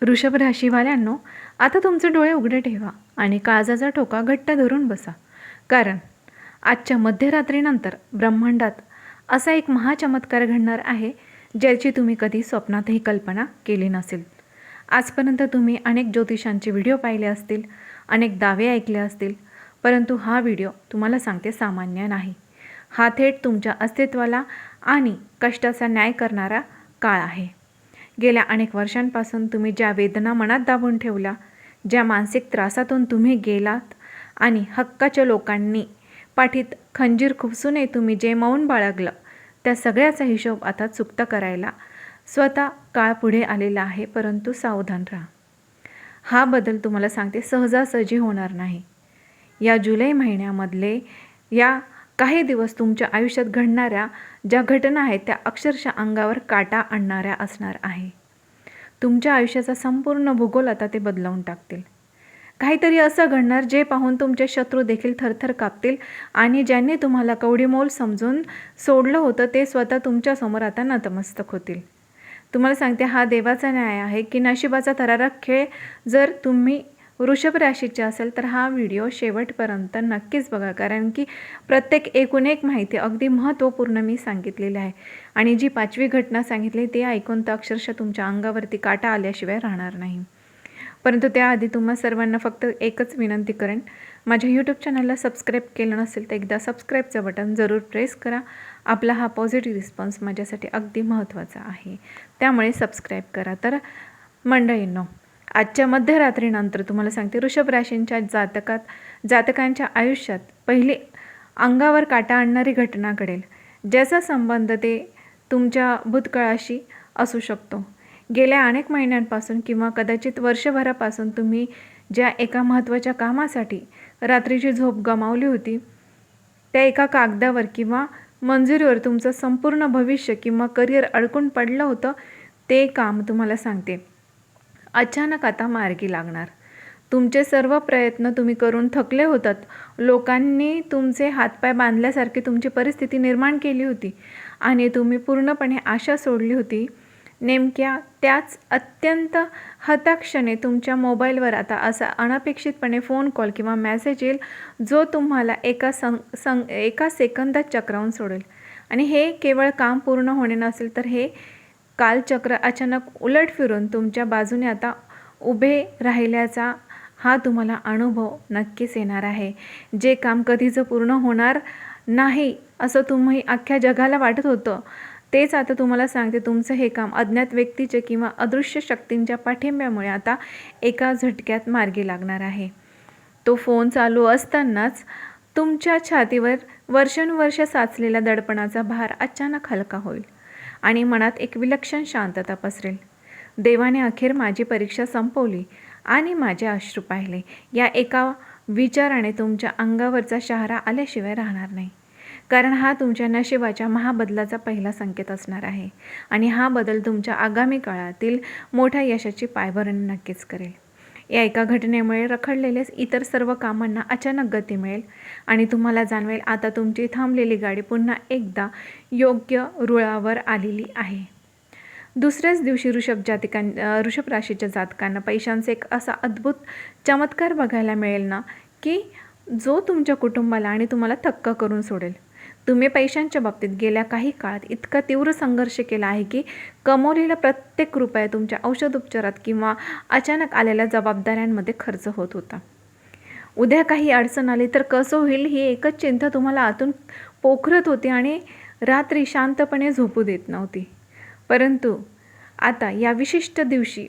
वृषभ राशीवाल्यांनो, आता तुमचे डोळे उघडे ठेवा आणि काळजाचा ठोका घट्ट धरून बसा. कारण आजच्या मध्यरात्रीनंतर ब्रह्मांडात असा एक महाचमत्कार घडणार आहे, ज्याची तुम्ही कधी स्वप्नातही कल्पना केली नसेल. आजपर्यंत तुम्ही अनेक ज्योतिषांचे व्हिडिओ पाहिले असतील, अनेक दावे ऐकले असतील, परंतु हा व्हिडिओ तुम्हाला सांगते सामान्य नाही. हा थेट तुमच्या अस्तित्वाला आणि कष्टाचा न्याय करणारा काळ आहे. गेल्या अनेक वर्षांपासून तुम्ही ज्या वेदना मनात दाबून ठेवल्या, ज्या मानसिक त्रासातून तुम्ही गेलात आणि हक्काच्या लोकांनी पाठीत खंजीर खुपसूनही तुम्ही जे मौन बाळगलं, त्या सगळ्याचा हिशोब आता चुकता करायला स्वतः काळ पुढे आलेला आहे. परंतु सावधान राहा. हा बदल तुम्हाला सांगते सहजासहजी होणार नाही. या जुलै महिन्यामधले या काही दिवस तुमच्या आयुष्यात घडणाऱ्या ज्या घटना आहेत त्या अक्षरशः अंगावर काटा आणणाऱ्या असणार आहे. तुमच्या आयुष्याचा संपूर्ण भूगोल आता ते बदलवून टाकतील. काहीतरी असं घडणार जे पाहून तुमचे शत्रू देखील थरथर कापतील आणि ज्यांनी तुम्हाला कवडीमोल समजून सोडलं होतं ते स्वतः तुमच्यासमोर आता नतमस्तक होतील. तुम्हाला सांगते, हा देवाचा न्याय आहे की नशिबाचा थरारक खेळ. जर तुम्ही वृषभ राशीचे असेल तर हा व्हिडिओ शेवटपर्यंत नक्कीच बघा, कारण की प्रत्येक एकूण एक माहिती अगदी महत्त्वपूर्ण मी सांगितलेली आहे. आणि जी 5वी घटना सांगितली ते ऐकून तर अक्षरशः तुमच्या अंगावरती काटा आल्याशिवाय राहणार नाही. परंतु त्याआधी तुम्हा सर्वांना फक्त एकच विनंती करेन, माझ्या यूट्यूब चॅनलला सबस्क्राईब केलं नसेल तर एकदा सबस्क्राईबचं बटन जरूर प्रेस करा. आपला हा पॉझिटिव्ह रिस्पॉन्स माझ्यासाठी अगदी महत्त्वाचा आहे, त्यामुळे सबस्क्राईब करा. तर मंडळींनो, आजच्या मध्यरात्रीनंतर तुम्हाला सांगते वृषभ राशींच्या जातकांच्या आयुष्यात पहिली अंगावर काटा आणणारी घटना घडेल, ज्याचा संबंध ते तुमच्या भूतकाळाशी असू शकतो. गेल्या अनेक महिन्यांपासून किंवा कदाचित वर्षभरापासून तुम्ही ज्या एका महत्त्वाच्या कामासाठी रात्रीची झोप गमावली होती, त्या एका कागदावर किंवा मंजुरीवर तुमचं संपूर्ण भविष्य किंवा करिअर अडकून पडलं होतं, ते काम तुम्हाला सांगते अचानक आता मार्गी लागणार. तुमचे सर्व प्रयत्न तुम्ही करून थकले होतात. लोकांनी तुमचे हातपाय बांधल्यासारखी तुमची परिस्थिती निर्माण केली होती आणि तुम्ही पूर्णपणे आशा सोडली होती. नेमक्या त्याच अत्यंत हताक्षणे तुमच्या मोबाईलवर आता असा अनपेक्षितपणे फोन कॉल किंवा मेसेज येईल, जो तुम्हाला एका सेकंदात चक्रावून सोडेल. आणि हे केवळ काम पूर्ण होणे नसेल, तर हे कालचक्र अचानक उलट फिरून तुमच्या बाजूने आता उभे राहिल्याचा हा तुम्हाला अनुभव नक्कीच येणार आहे. जे काम कधीच पूर्ण होणार नाही असं तुम्ही अख्ख्या जगाला वाटत होतं, तेच आता तुम्हाला सांगते तुमचं हे काम अज्ञात व्यक्तीचे किंवा अदृश्य शक्तींच्या पाठिंब्यामुळे आता एका झटक्यात मार्गी लागणार आहे. तो फोन चालू असतानाच तुमच्या छातीवर वर्षानुवर्ष साचलेला दडपणाचा भार अचानक हलका होईल आणि मनात एक विलक्षण शांतता पसरेल. देवाने अखेर माझी परीक्षा संपवली आणि माझे अश्रू पाहिले, या एका विचाराने तुमच्या अंगावरचा शहारा आल्याशिवाय राहणार नाही. कारण हा तुमच्या नशिबाच्या महाबदलाचा पहिला संकेत असणार आहे आणि हा बदल तुमच्या आगामी काळातील मोठ्या यशाची पायभरणी नक्कीच करेल. या एका घटनेमुळे रखडलेले इतर सर्व कामांना अचानक गती मिळेल आणि तुम्हाला जाणवेल आता तुमची थांबलेली गाडी पुन्हा एकदा योग्य रुळावर आलेली आहे. दुसऱ्याच दिवशी वृषभ राशीच्या जातकांना पैशांचा एक असा अद्भुत चमत्कार बघायला मिळेल ना, की जो तुमच्या कुटुंबाला आणि तुम्हाला थक्क करून सोडेल. तुम्ही पैशांच्या बाबतीत गेल्या काही काळात इतका तीव्र संघर्ष केला आहे की कमवलेला प्रत्येक रुपया तुमच्या औषधोपचारात किंवा अचानक आलेल्या जबाबदाऱ्यांमध्ये खर्च होत होता. उद्या काही अडचण आली तर कसं होईल ही एकच चिंता तुम्हाला आतून पोखरत होती आणि रात्री शांतपणे झोपू देत नव्हती. परंतु आता या विशिष्ट दिवशी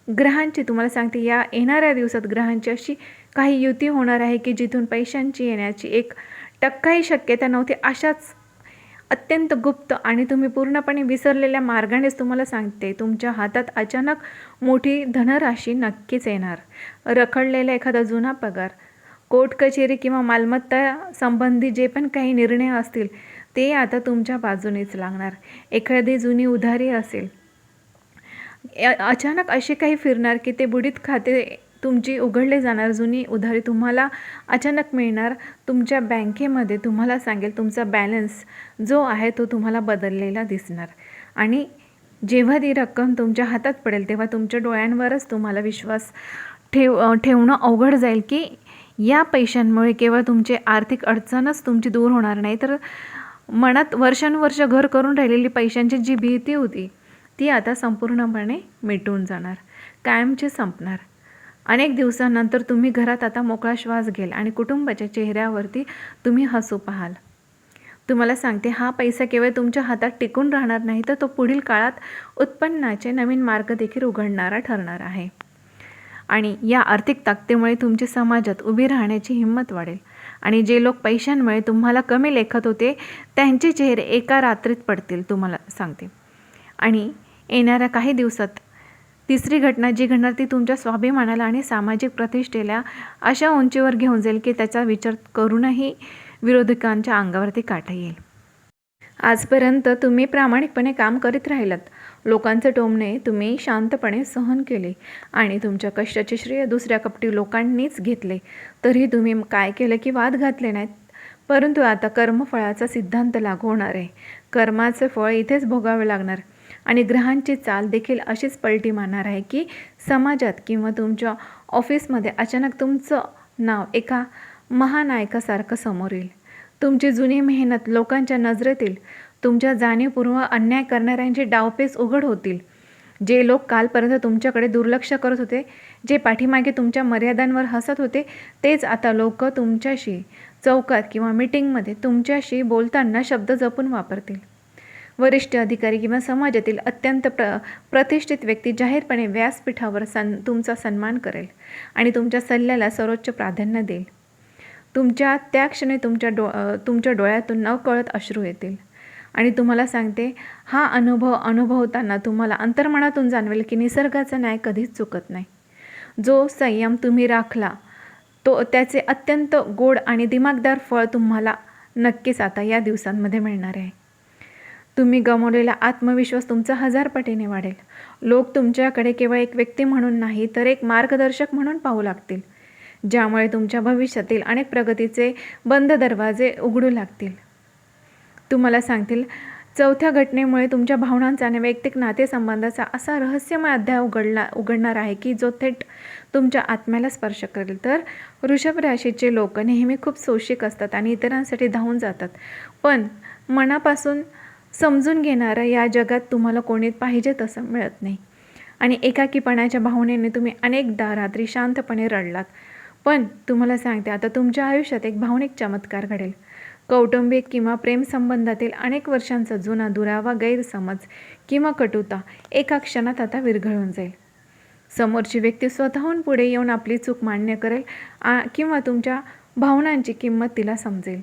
ग्रहांची तुम्हाला सांगते, या येणाऱ्या दिवसात ग्रहांची अशी काही युती होणार आहे की जिथून पैशांची येण्याची 1% शक्यता नव्हती, अशाच अत्यंत गुप्त आणि तुम्ही पूर्णपणे विसरलेल्या मार्गानेच तुम्हाला सांगते तुमच्या हातात अचानक मोठी धनराशी नक्कीच येणार. रखडलेला एखादा जुना पगार, कोर्ट कचेरी किंवा मालमत्ता संबंधी जे पण काही निर्णय असतील ते आता तुमच्या बाजूनेच लागणार. एखादी जुनी उधारी असेल, अचानक असे काही फिरणार की ते बुडीत खाते तुमची उघडले जाणार. जुनी उधारी तुम्हाला अचानक मिळणार. तुमच्या बँकेमध्ये तुम्हाला सांगेल तुमचा बॅलन्स जो आहे तो तुम्हाला बदललेला दिसणार आणि जेव्हा ती रक्कम तुमच्या हातात पडेल तेव्हा तुमच्या डोळ्यांवरच तुम्हाला विश्वास ठेवणं अवघड जाईल की या पैशांमुळे केवळ तुमची आर्थिक अडचणच तुमची दूर होणार नाही, तर मनात वर्षानुवर्ष घर करून राहिलेली पैशांची जी भीती होती ती आता संपूर्णपणे मिटून जाणार, कायमची संपणार. अनेक दिवसांनंतर तुम्ही घरात आता मोकळा श्वास घ्याल आणि कुटुंबाच्या चेहऱ्यावरती तुम्ही हसू पाहाल. तुम्हाला सांगते, हा पैसा केवळ तुमच्या हातात टिकून राहणार नाही, तर तो पुढील काळात उत्पन्नाचे नवीन मार्ग देखील उघडणारा ठरणार आहे. आणि या आर्थिक ताकदीमुळे तुमची समाजात उभी राहण्याची हिंमत वाढेल आणि जे लोक पैशांमुळे तुम्हाला कमी लेखत होते त्यांचे चेहरे एका रात्रीत पडतील, तुम्हाला सांगते. आणि येणाऱ्या काही दिवसात तिसरी घटना जी घडणार ती तुमच्या स्वाभिमानाला आणि सामाजिक प्रतिष्ठेला अशा उंचीवर घेऊन जाईल की त्याचा विचार करूनही विरोधकांच्या अंगावरती काटा येईल. आजपर्यंत तुम्ही प्रामाणिकपणे काम करीत राहिलात. लोकांचे टोमणे तुम्ही शांतपणे सहन केले आणि तुमच्या कष्टाचे श्रेय दुसऱ्या कपटी लोकांनीच घेतले. तरीही तुम्ही काय केलं की वाद घातले नाहीत. परंतु आता कर्मफळाचा सिद्धांत लागू होणार आहे. कर्माचे फळ इथेच भोगावे लागणार आणि ग्रहांची चाल देखील अशीच पलटी मारणार आहे की समाजात किंवा तुमच्या ऑफिसमध्ये अचानक तुमचं नाव एका महानायकासारखं समोर येईल. तुमची जुनी मेहनत लोकांच्या नजरेत येईल. तुमच्या जाणीवपूर्वक अन्याय करणाऱ्यांचे डावपेच उघड होतील. जे लोक कालपर्यंत तुमच्याकडे दुर्लक्ष करत होते, जे पाठीमागे तुमच्या मर्यादांवर हसत होते, तेच आता लोक तुमच्याशी चौकात किंवा मीटिंगमध्ये तुमच्याशी बोलताना शब्द जपून वापरतील. वरिष्ठ अधिकारी किंवा समाजातील अत्यंत प्रतिष्ठित व्यक्ती जाहीरपणे व्यासपीठावर तुमचा सन्मान करेल आणि तुमच्या सल्ल्याला सर्वोच्च प्राधान्य देईल. तुमच्या त्या क्षणी तुमच्या डोळ्यातून नकळत अश्रू येतील आणि तुम्हाला सांगते, हा अनुभव अनुभवताना तुम्हाला अंतर्मनातून जाणवेल की निसर्गाचा न्याय कधीच चुकत नाही. जो संयम तुम्ही राखला त्याचे अत्यंत गोड आणि दिमागदार फळ तुम्हाला नक्कीच आता या दिवसांमध्ये मिळणार आहे. तुम्ही गमावलेला आत्मविश्वास तुमचा 1000 पटीने वाढेल. लोक तुमच्याकडे केवळ एक व्यक्ती म्हणून नाही तर एक मार्गदर्शक म्हणून पाहू लागतील, ज्यामुळे तुमच्या भविष्यातील अनेक प्रगतीचे बंद दरवाजे उघडू लागतील. तुम्हाला सांगतील, चौथ्या घटनेमुळे तुमच्या भावनांचा आणि वैयक्तिक नातेसंबंधाचा असा रहस्यमय अध्याय उघडणार आहे की जो थेट तुमच्या आत्म्याला स्पर्श करेल. तर वृषभ राशीचे लोक नेहमी खूप सोशिक असतात आणि इतरांसाठी धावून जातात, पण मनापासून समजून घेणारं या जगात तुम्हाला कोणी पाहिजे तसं मिळत नाही. आणि एकाकीपणाच्या भावनेने तुम्ही अनेकदा रात्री शांतपणे रडलात. पण तुम्हाला सांगते, आता तुमच्या आयुष्यात एक भावनिक चमत्कार घडेल. कौटुंबिक किंवा प्रेमसंबंधातील अनेक वर्षांचा जुना दुरावा, गैरसमज किंवा कटुता एका क्षणात आता विरघळून जाईल. समोरची व्यक्ती स्वतःहून पुढे येऊन आपली चूक मान्य करेल किंवा तुमच्या भावनांची किंमत तिला समजेल.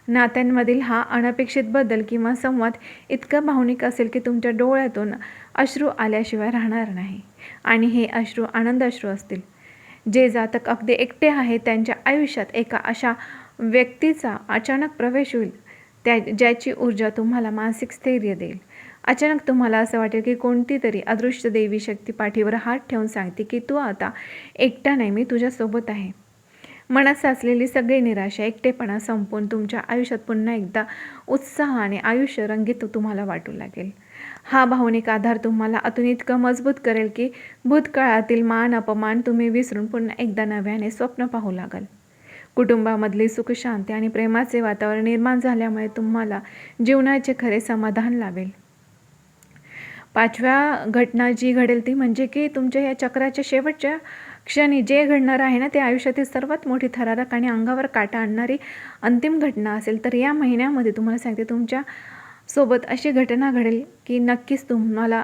नात्यांमधील हा अनपेक्षित बदल किंवा संवाद इतका भावनिक असेल की तुमच्या डोळ्यातून अश्रू आल्याशिवाय राहणार नाही. आणि हे अश्रू आनंदाश्रू असतील. जे जातक अगदी एकटे आहेत त्यांच्या आयुष्यात एका अशा व्यक्तीचा अचानक प्रवेश होईल ज्याची ऊर्जा तुम्हाला मानसिक स्थैर्य देईल. अचानक तुम्हाला असं वाटेल की कोणती तरी अदृश्य देवी शक्ती पाठीवर हात ठेवून सांगते की तू आता एकटा नाही, मी तुझ्यासोबत आहे. मनात साचलेली सगळी निराशा, एकटेपणा संपून तुमच्या आयुष्यात पुन्हा एकदा उत्साह आणि आयुष्य रंगीत तुम्हाला वाटू लागेल. हा भावनिक आधार तुम्हाला आतून इतकं मजबूत करेल की भूतकाळातील मान अपमान तुम्ही विसरून पुन्हा एकदा नव्याने स्वप्न पाहू लागाल. कुटुंबामधली सुख, शांती आणि प्रेमाचे वातावरण निर्माण झाल्यामुळे तुम्हाला जीवनाचे खरे समाधान लाभेल. 5व्या घटना जी घडेल ती म्हणजे की तुमच्या या चक्राच्या शेवटच्या क्षणी जे घडणार आहे ना, ते आयुष्यातील सर्वात मोठी थरारक आणि अंगावर काटा आणणारी अंतिम घटना असेल. तर या महिन्यामध्ये तुम्हाला सांगते, तुमच्या सोबत अशी घटना घडेल की नक्कीच तुम्हाला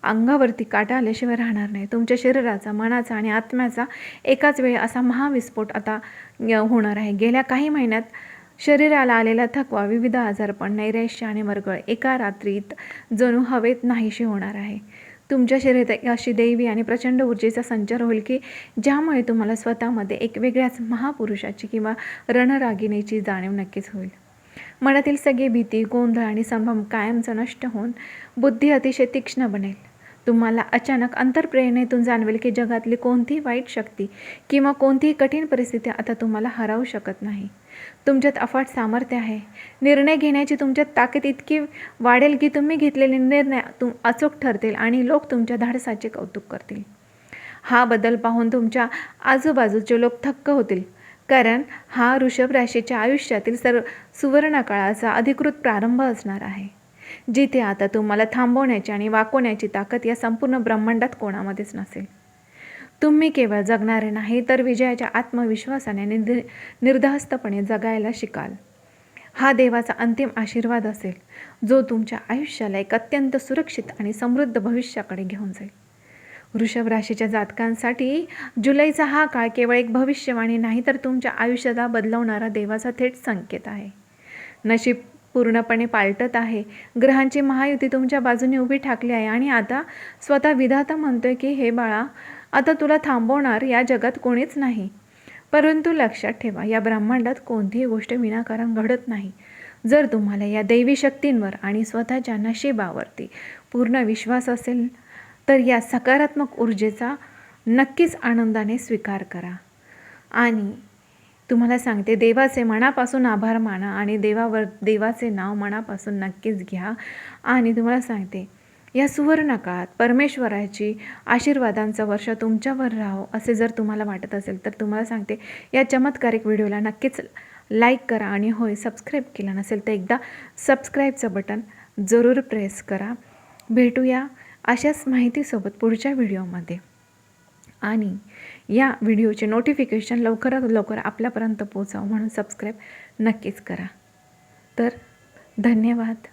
अंगावरती काटा आल्याशिवाय राहणार नाही. तुमच्या शरीराचा, मनाचा आणि आत्म्याचा एकाच वेळी असा महाविस्फोट आता होणार आहे. गेल्या काही महिन्यात शरीराला आलेला थकवा, विविध आजारपण, नैराश्य आणि मरगळ एका रात्रीत जणू हवेत नाहीशी होणार आहे. तुमच्या शरीरात अशी दैवी आणि प्रचंड ऊर्जेचा संचार होईल की ज्यामुळे तुम्हाला स्वतःमध्ये एक वेगळ्याच महापुरुषाची किंवा रणरागिणीची जाणीव नक्कीच होईल. मनातील सगळी भीती, गोंधळ आणि संभ्रम कायमचा नष्ट होऊन बुद्धी अतिशय तीक्ष्ण बनेल. तुम्हाला अचानक अंतर्प्रेरणेतून जाणवेल की जगातली कोणतीही वाईट शक्ती किंवा कोणतीही कठीण परिस्थिती आता तुम्हाला हरवू शकत नाही. तुमच्यात अफाट सामर्थ्य आहे. निर्णय घेण्याची तुमच्यात ताकद इतकी वाढेल की तुम्ही घेतलेले निर्णय अचूक ठरतील आणि लोक तुमच्या धाडसाचे कौतुक करतील. हा बदल पाहून तुमच्या आजूबाजूचे लोक थक्क होतील, कारण हा वृषभ राशीच्या आयुष्यातील सुवर्ण काळाचा अधिकृत प्रारंभ असणार आहे, जिथे आता तुम्हाला थांबवण्याची आणि वाकवण्याची ताकद या संपूर्ण ब्रह्मांडात कोणामध्येच नसेल. तुम्ही केवळ जगणारे नाही, तर विजयाच्या आत्मविश्वासाने निर्धास्तपणे जगायला शिकाल. हा देवाचा अंतिम आशीर्वाद असेल, जो तुमच्या आयुष्याला एक अत्यंत सुरक्षित आणि समृद्ध भविष्याकडे घेऊन जाईल. वृषभ राशीच्या जातकांसाठी जुलैचा हा काळ केवळ एक भविष्यवाणी नाही, तर तुमच्या आयुष्याला बदलवणारा देवाचा थेट संकेत आहे. नशीब पूर्णपणे पालटत आहे. ग्रहांची महायुती तुमच्या बाजूने उभी ठाकली आहे आणि आता स्वतः विधाता म्हणतोय की हे बाळा, आता तुला थांबवणार या जगात कोणीच नाही. परंतु लक्षात ठेवा, या ब्रह्मांडात कोणतीही गोष्ट विनाकारण घडत नाही. जर तुम्हाला या दैवी शक्तींवर आणि स्वतःच्या नशिबावरती पूर्ण विश्वास असेल, तर या सकारात्मक ऊर्जेचा नक्कीच आनंदाने स्वीकार करा. आणि तुम्हाला सांगते, देवाचे मनापासून आभार माना आणि देवाचे नाव मनापासून नक्कीच घ्या. आणि तुम्हाला सांगते, या सुवर्ण काळात परमेश्वराची आशीर्वादांचं वर्ष तुमच्यावर राहो असे जर तुम्हाला वाटत असेल, तर तुम्हाला सांगते, या चमत्कारिक व्हिडिओला नक्कीच लाईक करा. आणि होय, सबस्क्राईब केलं नसेल तर एकदा सबस्क्राईबचं बटन जरूर प्रेस करा. भेटूया अशाच माहितीसोबत पुढच्या व्हिडिओमध्ये. आणि या व्हिडिओचे नोटिफिकेशन लवकरात लवकर आपल्यापर्यंत पोहोचावं म्हणून सबस्क्राईब नक्कीच करा. तर धन्यवाद.